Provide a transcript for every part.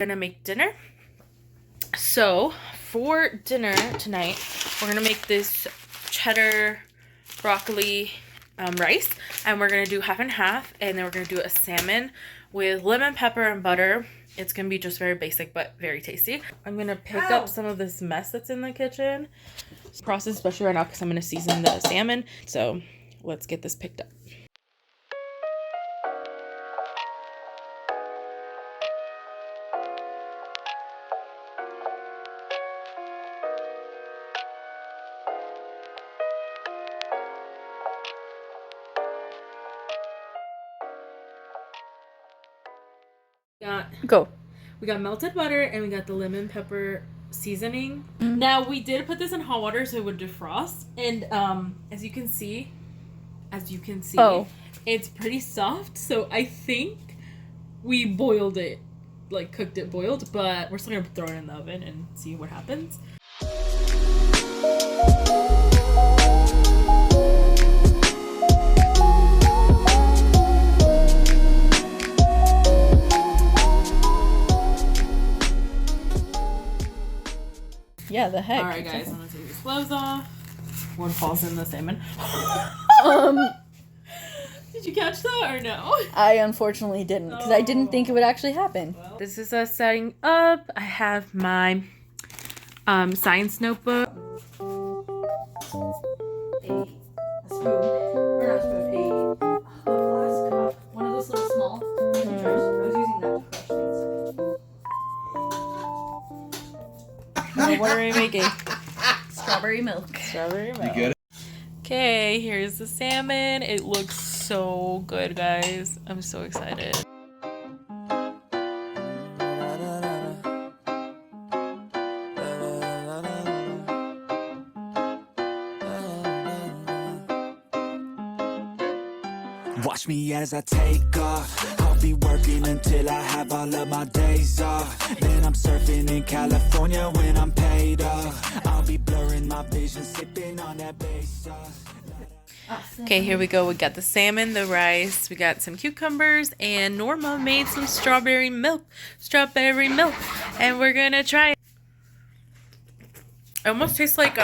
Gonna make dinner. So for dinner tonight, we're gonna make this cheddar broccoli rice, and we're gonna do half and half, and then we're gonna do a salmon with lemon pepper and butter. It's gonna be just very basic but very tasty. I'm gonna pick up some of this mess that's in the kitchen process, especially right now because I'm gonna season the salmon. So let's get this picked up. We got melted butter and we got the lemon pepper seasoning. Now we did put this in hot water so it would defrost, and as you can see, it's pretty soft. So I think we boiled it, like cooked it boiled, but we're still gonna throw it in the oven and see what happens. Yeah, the heck. Alright guys, I'm gonna take these gloves off. One falls in the salmon. Did you catch that or no? I unfortunately didn't, because I didn't think it would actually happen. Well, this is us setting up. I have my science notebook. A spoon. Or not spoon, a glass cup. One of those little small jars. I was using that to crush things. What are we making? Strawberry milk. Strawberry milk. You get it? Okay, here's the salmon. It looks so good, guys. I'm so excited. Watch me as I take off. I'll be working until I have all of my days off. Then I'm surfing in California when I'm paid off. I'll be blurring my vision, sipping on that bass sauce. Okay, here we go. We got the salmon, the rice, we got some cucumbers, and Norma made some strawberry milk, and we're gonna try it. It almost tastes like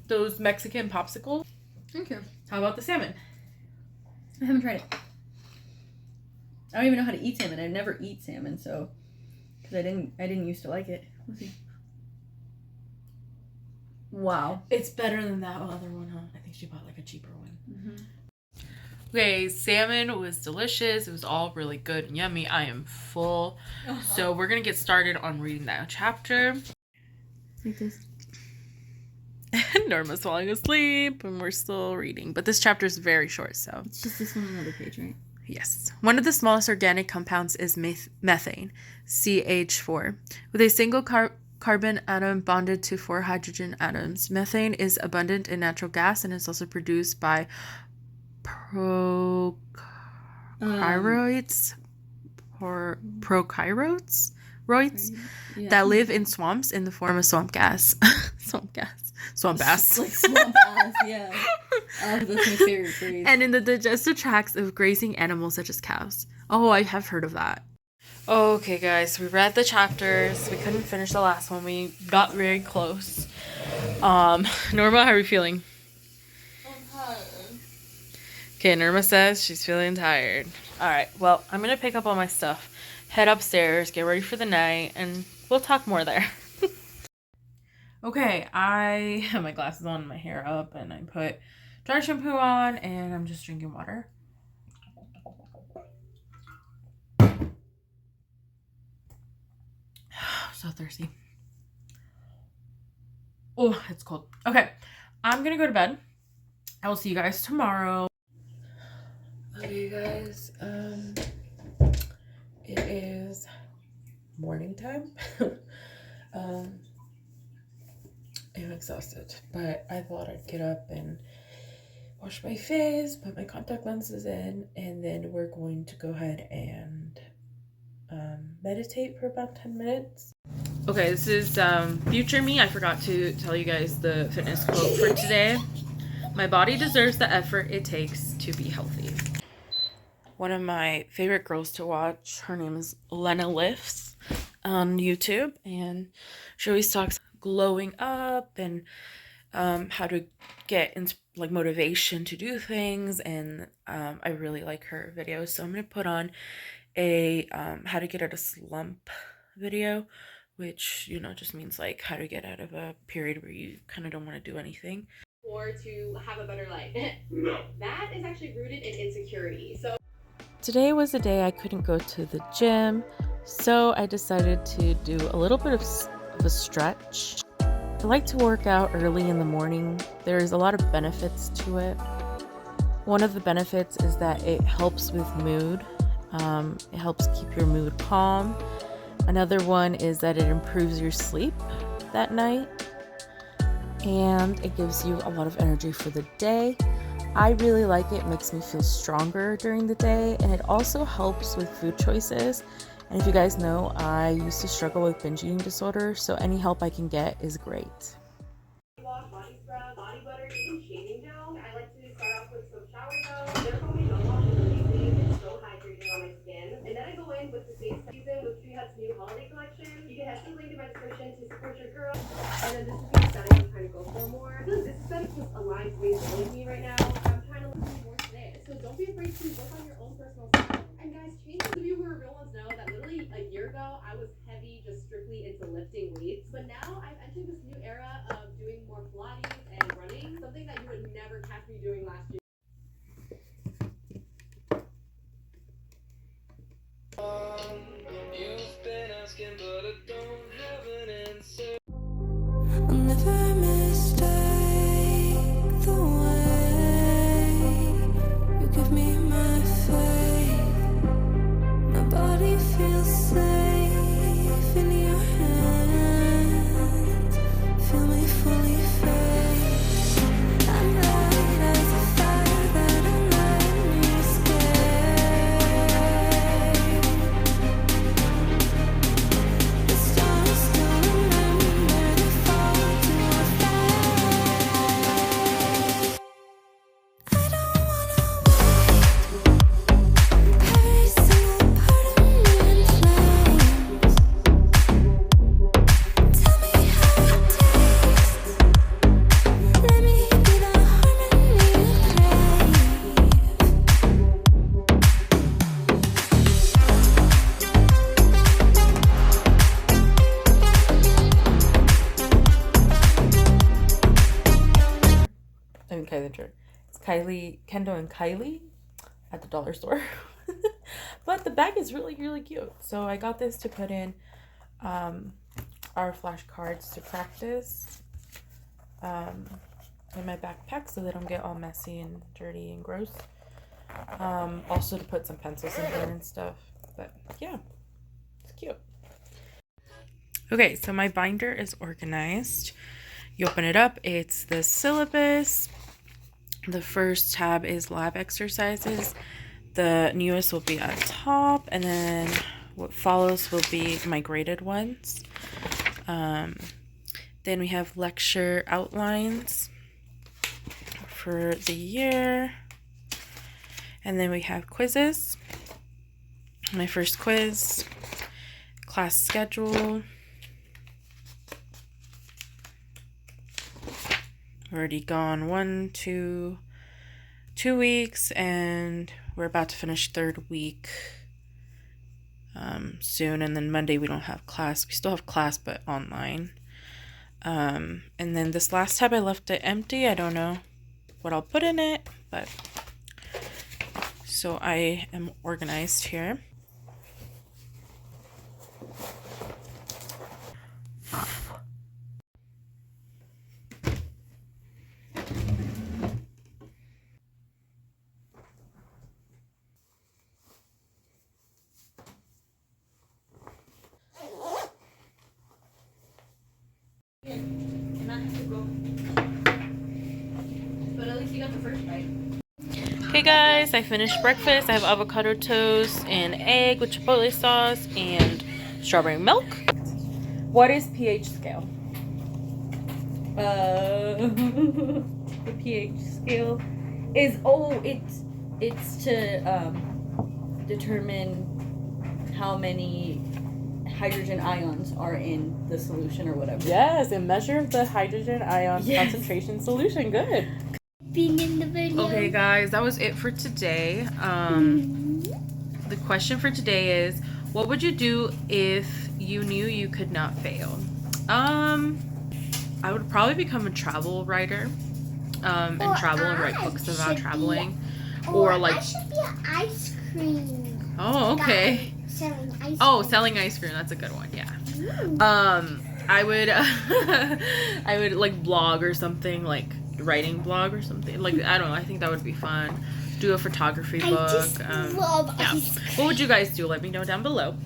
those Mexican popsicles. Okay. How about the salmon? I haven't tried it. I don't even know how to eat salmon. I never eat salmon, so because I didn't used to like it. Let's see. Wow. It's better than that other one, huh? I think she bought like a cheaper one. Okay, salmon was delicious. It was all really good and yummy. I am full. So we're gonna get started on reading that chapter. Like this. Norma's falling asleep and we're still reading, but this chapter is very short, so It's just this one on the other page, right? yes. One of the smallest organic compounds is methane, CH4, with a single carbon atom bonded to 4 hydrogen atoms. Methane is abundant in natural gas and is also produced by prokaryotes that live in swamps in the form of swamp gas. Swamp ass. Like swamp ass, yeah. Oh, that's my favorite phrase. And in the digestive tracts of grazing animals such as cows. Oh, I have heard of that. Okay, guys, we read the chapters. We couldn't finish the last one. We got very close. Norma, how are you feeling? I'm tired. Okay, Norma says she's feeling tired. All right, well, I'm going to pick up all my stuff, head upstairs, get ready for the night, and we'll talk more there. Okay, I have my glasses on, my hair up, and I put dry shampoo on, and I'm just drinking water. So thirsty. Oh, it's cold. Okay, I'm gonna go to bed. I will see you guys tomorrow. Okay, guys, it is morning time. I'm exhausted, but I thought I'd get up and wash my face, put my contact lenses in, and then we're going to go ahead and meditate for about 10 minutes. Okay, this is future me. I forgot to tell you guys the fitness quote for today. My body deserves the effort it takes to be healthy. One of my favorite girls to watch, her name is Lena Lifts. on YouTube, and she always talks glowing up and how to get like motivation to do things, and I really like her videos. So I'm gonna put on a how to get out of slump video, which, you know, just means like how to get out of a period where you kind of don't want to do anything. Or to have a better life. No. That is actually rooted in insecurity. So today was a day I couldn't go to the gym, so I decided to do a little bit of a stretch. I like to work out early in the morning. There's a lot of benefits to it. One of the benefits is that it helps with mood. It helps keep your mood calm. Another one is that it improves your sleep that night, and it gives you a lot of energy for the day. I really like it. It makes me feel stronger during the day, and it also helps with food choices. And if you guys know, I used to struggle with binge eating disorder, so any help I can get is great. Body scrub, body butter, even shaving gel. I like to start off with some shower gel. They're probably gel wash is amazing. It's so hydrating on my skin. And then I go in with the Daystar season with Tree Hut's new holiday collection. You can head to the link in my description to support your girl. And then this is the aesthetic I'm trying to go for more. I feel like this aesthetic just aligns with me right now. I'm trying to look more today. So don't be afraid to work on your own personal style. And guys, changes of you who are real ones know that literally a year ago I was heavy, just strictly into lifting weights. But now I've entered this new era of doing more Pilates and running, something that you would never catch me doing last year. You've been asking, but I don't have an answer. I'll never mistake the way you give me my faith. My body feels safe in your hands. Feel me fully fade. I'm light as a fire that don't let me escape. The stars still remember they fall to our fate. I don't wanna wait. Every single part of me in flames. Tell me how it tastes. Let me be the harmony you crave. I mean, it's Kylie, Kendall and Kylie at the dollar store. But the bag is really, really cute. So I got this to put in our flashcards to practice in my backpack so they don't get all messy and dirty and gross. Also to put some pencils in there and stuff. But yeah, it's cute. Okay, so my binder is organized. You open it up, it's the syllabus. The first tab is lab exercises. The newest will be at top, and then what follows will be my graded ones. Then we have lecture outlines for the year. And then we have quizzes. My first quiz, class schedule. Already gone 2 weeks, and we're about to finish third week soon. And then Monday we don't have class. We still have class, but online. And then this last tab I left it empty. I don't know what I'll put in it, but so I am organized here. But at least you got the first bite. Hey guys, I finished breakfast. I have avocado toast and egg with chipotle sauce and strawberry milk. What is pH scale? The pH scale is it's to determine how hydrogen ions are in the solution or whatever. Yes, and measure the hydrogen ion Yes. concentration solution. Good. Being in the video. Okay, guys, that was it for today. The question for today is, what would you do if you knew you could not fail? I would probably become a travel writer, and travel and write books about traveling, or like. I should be an ice cream. Oh, okay. guy selling ice cream. Oh, selling ice cream. That's a good one. Yeah. I would, I would like blog or something, like writing blog or something. Like, I don't know. I think that would be fun. Do a photography book. I just love ice cream. What would you guys do? Let me know down below.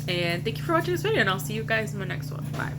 And thank you for watching this video, and I'll see you guys in my next one. Bye.